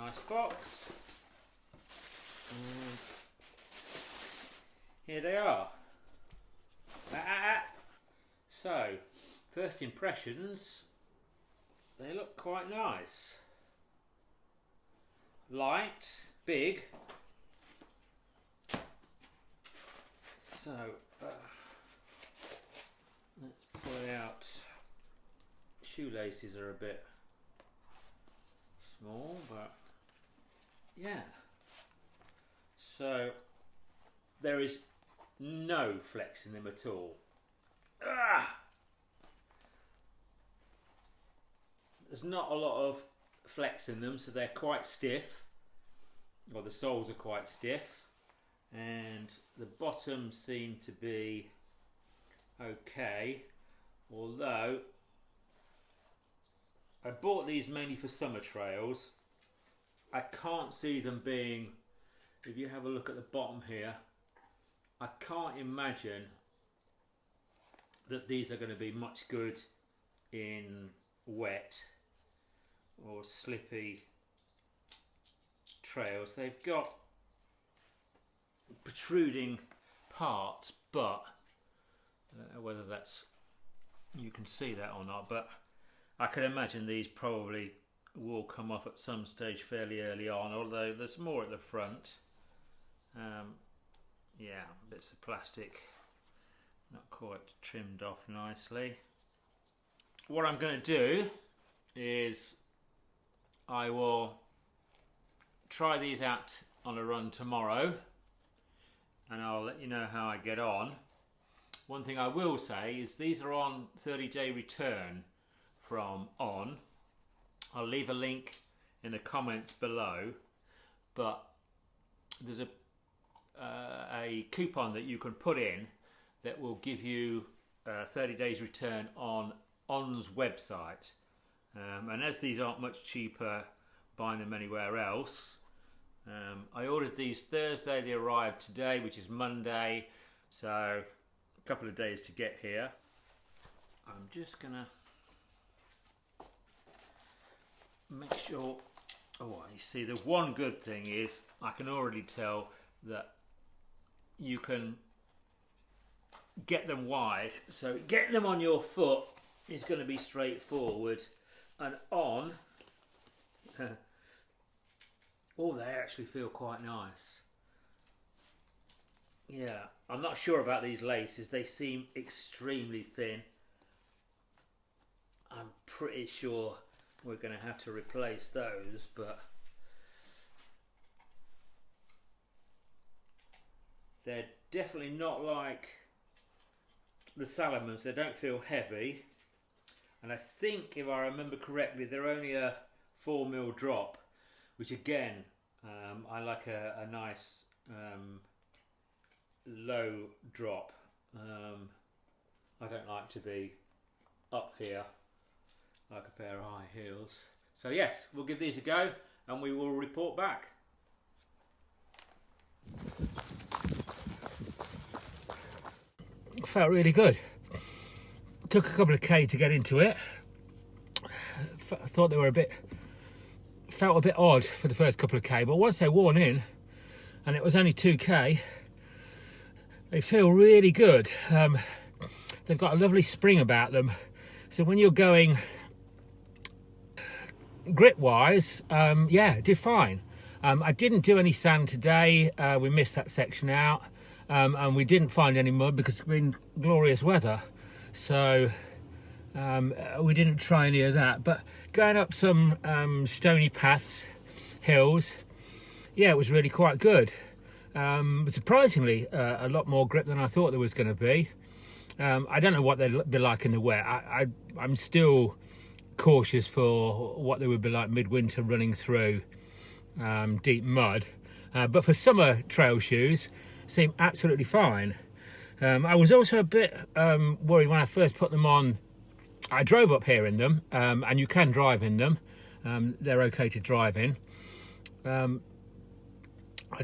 nice box. And here they are. So, first impressions, they look quite nice. Light, big. So, let's pull it out. Shoelaces are a bit small, but yeah. So, there is no flex in them at all. There's not a lot of flex in them, so they're quite stiff, or the soles are quite stiff, and the bottoms seem to be okay, although I bought these mainly for summer trails. I can't see them being, if you have a look at the bottom here, I can't imagine that these are going to be much good in wet or slippy trails. They've got protruding parts, but I don't know whether that's, you can see that or not, but I can imagine these probably will come off at some stage fairly early on, although there's more at the front. Yeah, bits of plastic not quite trimmed off nicely. What I'm going to do is I will try these out on a run tomorrow, and I'll let you know how I get on. One thing I will say is these are on 30-day return from On. I'll leave a link in the comments below, but there's a coupon that you can put in that will give you 30 days return on On's website, and as these aren't much cheaper buying them anywhere else, I ordered these Thursday, they arrived today, which is Monday, so a couple of days to get here. I'm just gonna make sure, oh, you see, the one good thing is I can already tell that you can get them wide, so getting them on your foot is going to be straightforward. And On, oh, they actually feel quite nice. Yeah, I'm not sure about these laces, they seem extremely thin. I'm pretty sure we're going to have to replace those, but they're definitely not like the Salomons. They don't feel heavy, and I think, if I remember correctly, they're only a 4mm drop, which again, I like a nice low drop. I don't like to be up here like a pair of high heels. So yes, we'll give these a go and we will report back. Felt really good. Took a couple of K to get into it. I thought they were felt a bit odd for the first couple of K, but once they worn in, and it was only 2K, they feel really good. They've got a lovely spring about them, so when you're going grip wise, yeah, it did fine. I didn't do any sand today, we missed that section out. And we didn't find any mud because it's been glorious weather, so we didn't try any of that. But going up some stony paths, hills, yeah, it was really quite good. Surprisingly, a lot more grip than I thought there was going to be. I don't know what they'd be like in the wet. I'm still cautious for what they would be like midwinter running through deep mud. But for summer trail shoes, seem absolutely fine. I was also a bit worried when I first put them on. I drove up here in them, and you can drive in them. They're okay to drive in. I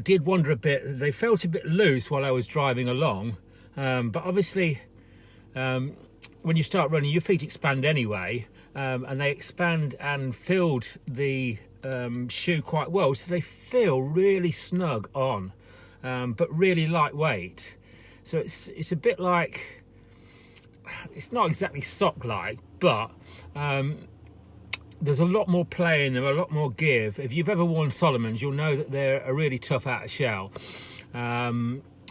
did wonder a bit, they felt a bit loose while I was driving along, but obviously when you start running your feet expand anyway, and they expand and filled the shoe quite well, so they feel really snug on, but really lightweight. So it's a bit like, it's not exactly sock-like, but there's a lot more play in them, a lot more give. If you've ever worn Solomon's, you'll know that they're a really tough outer shell.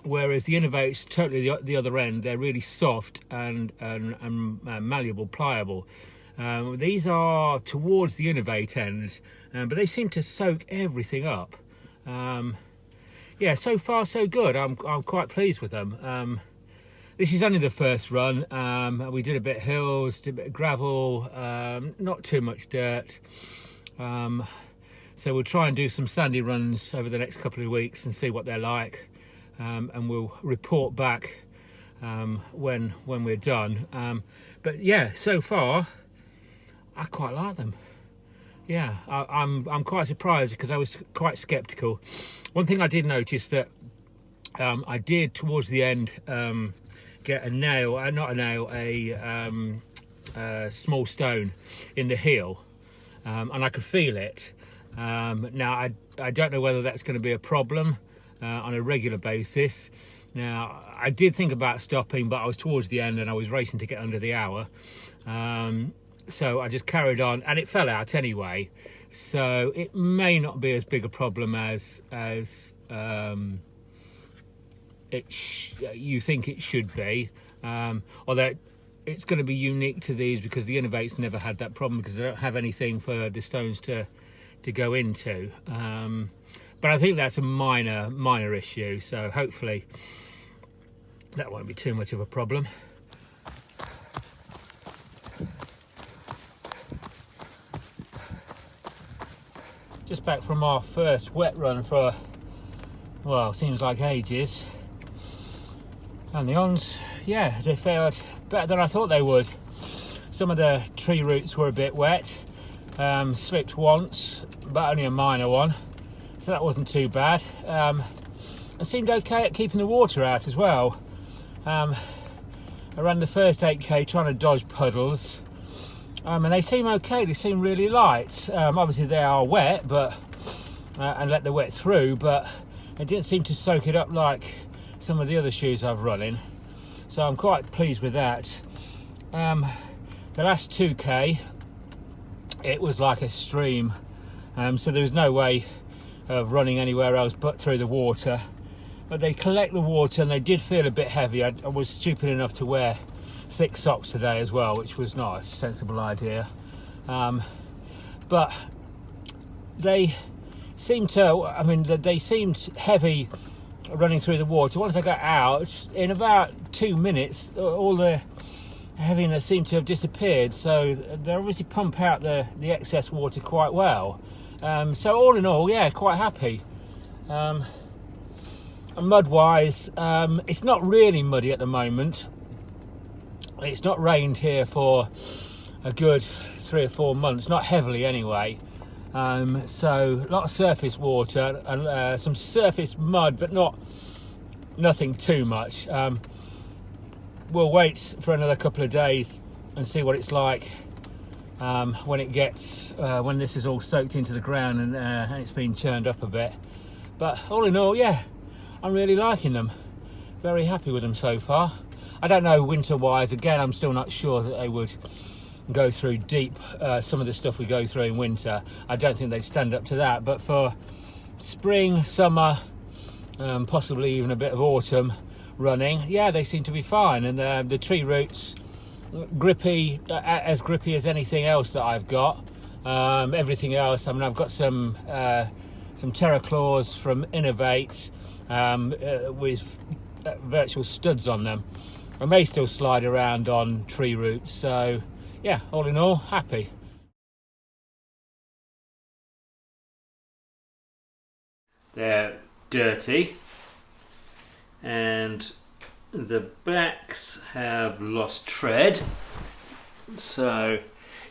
Whereas the Innovate's totally the other end. They're really soft and malleable, pliable. These are towards the Innovate end, but they seem to soak everything up. Yeah, so far so good. I'm quite pleased with them. This is only the first run. We did a bit of hills, did a bit of gravel, not too much dirt. So we'll try and do some sandy runs over the next couple of weeks and see what they're like. And we'll report back when we're done. But yeah, so far I quite like them. Yeah, I'm quite surprised because I was quite sceptical. One thing I did notice that I did towards the end get a nail, not a nail, a small stone in the heel, and I could feel it. Now I don't know whether that's going to be a problem on a regular basis. Now I did think about stopping, but I was towards the end and I was racing to get under the hour, so I just carried on and it fell out anyway, so it may not be as big a problem as you think it should be, although it's going to be unique to these because the Innovate's never had that problem because they don't have anything for the stones to go into. But I think that's a minor issue, so hopefully that won't be too much of a problem. Just back from our first wet run for, well, seems like ages. And the Ons, yeah, they fared better than I thought they would. Some of the tree roots were a bit wet. Slipped once, but only a minor one, so that wasn't too bad. I seemed okay at keeping the water out as well. I ran the first 8k trying to dodge puddles, and they seem okay. They seem really light. Obviously they are wet, but and let the wet through, but it didn't seem to soak it up like some of the other shoes I've run in, so I'm quite pleased with that. The last 2k, it was like a stream, so there was no way of running anywhere else but through the water. But they collect the water and they did feel a bit heavy. I was stupid enough to wear thick socks today as well, which was not a sensible idea. But they seemed they seemed heavy running through the water. Once I got out, in about 2 minutes, all the heaviness seemed to have disappeared, so they obviously pump out the excess water quite well. So all in all, yeah, quite happy. Mud wise, it's not really muddy at the moment. It's not rained here for a good 3 or 4 months, not heavily anyway. So a lot of surface water and some surface mud, but nothing too much. We'll wait for another couple of days and see what it's like when this is all soaked into the ground and it's been churned up a bit. But all in all, yeah, I'm really liking them. Very happy with them so far. I don't know winter wise, again, I'm still not sure that they would go through deep some of the stuff we go through in winter. I don't think they'd stand up to that, but for spring, summer, possibly even a bit of autumn running, yeah, they seem to be fine. And the tree roots, grippy, as grippy as anything else that I've got. Everything else, I mean, I've got some Terra Claws from Innovate with virtual studs on them, and they still slide around on tree roots. So yeah, all in all, happy. They're dirty and the backs have lost tread, so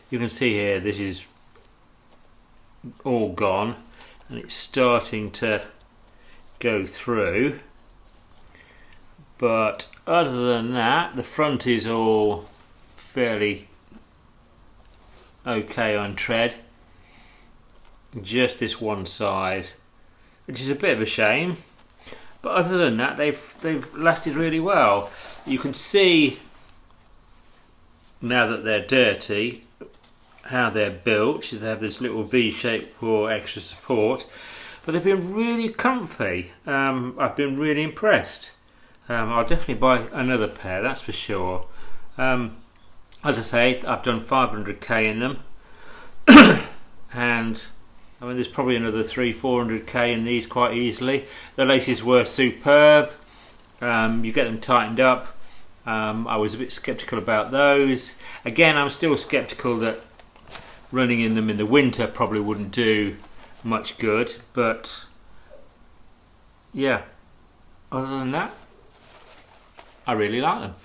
you can see here this is all gone and it's starting to go through, but other than that the front is all fairly okay on tread. just this one side, which is a bit of a shame. But other than that, they've lasted really well. You can see now that they're dirty how they're built. They have this little V shape for extra support, but they've been really comfy. I've been really impressed. I'll definitely buy another pair, that's for sure. As I say, I've done 500k in them, and I mean there's probably another 300-400k in these quite easily. The laces were superb. You get them tightened up. I was a bit sceptical about those. Again, I'm still sceptical that running in them in the winter probably wouldn't do much good, but yeah, other than that, I really like them.